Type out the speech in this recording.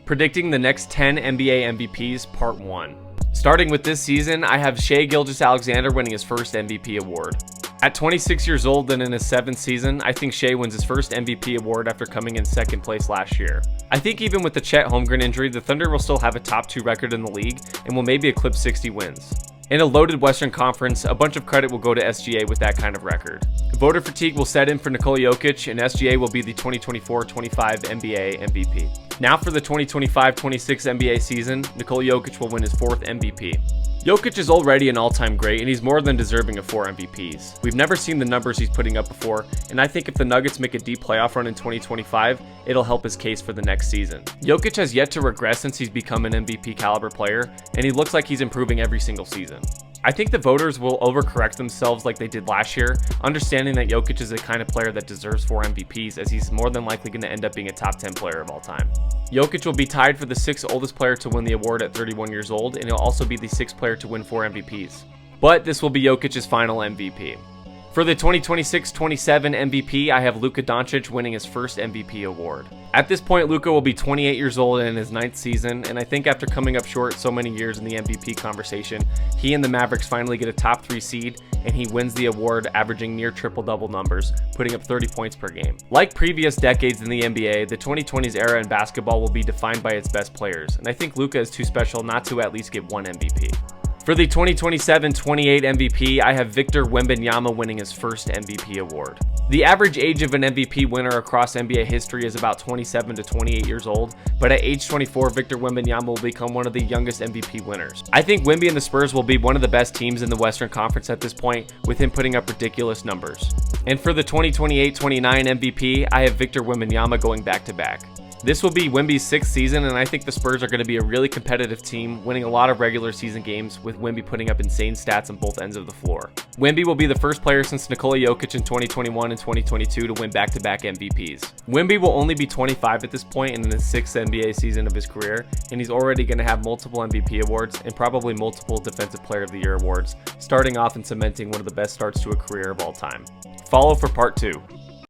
Predicting the next 10 NBA MVPs, Part 1. Starting with this season, I have Shai Gilgeous-Alexander winning his first MVP award. At 26 years old and in his 7th season, I think Shai wins his first MVP award after coming in 2nd place last year. I think even with the Chet Holmgren injury, the Thunder will still have a top 2 record in the league and will maybe eclipse 60 wins. In a loaded Western Conference, a bunch of credit will go to SGA with that kind of record. Voter fatigue will set in for Nikola Jokic, and SGA will be the 2024-25 NBA MVP. Now for the 2025-26 NBA season, Nikola Jokic will win his 4th MVP. Jokic is already an all-time great, and he's more than deserving of 4 MVPs. We've never seen the numbers he's putting up before, and I think if the Nuggets make a deep playoff run in 2025, it'll help his case for the next season. Jokic has yet to regress since he's become an MVP caliber player, and he looks like he's improving every single season. I think the voters will overcorrect themselves like they did last year, understanding that Jokic is the kind of player that deserves 4 MVPs, as he's more than likely going to end up being a top 10 player of all time. Jokic will be tied for the 6th oldest player to win the award at 31 years old, and he'll also be the 6th player to win 4 MVPs. But this will be Jokic's final MVP. For the 2026-27 MVP, I have Luka Doncic winning his first MVP award. At this point, Luka will be 28 years old and in his 9th season, and I think after coming up short so many years in the MVP conversation, he and the Mavericks finally get a top 3 seed, and he wins the award averaging near triple-double numbers, putting up 30 points per game. Like previous decades in the NBA, the 2020s era in basketball will be defined by its best players, and I think Luka is too special not to at least get 1 MVP. For the 2027-28 MVP, I have Victor Wembanyama winning his first MVP award. The average age of an MVP winner across NBA history is about 27 to 28 years old, but at age 24, Victor Wembanyama will become one of the youngest MVP winners. I think Wemby and the Spurs will be one of the best teams in the Western Conference at this point, with him putting up ridiculous numbers. And for the 2028-29 MVP, I have Victor Wembanyama going back-to-back. This will be Wemby's 6th season, and I think the Spurs are going to be a really competitive team, winning a lot of regular season games, with Wemby putting up insane stats on both ends of the floor. Wemby will be the first player since Nikola Jokic in 2021 and 2022 to win back-to-back MVPs. Wemby will only be 25 at this point and in his 6th NBA season of his career, and he's already going to have multiple MVP awards and probably multiple Defensive Player of the Year awards, starting off and cementing one of the best starts to a career of all time. Follow for Part 2.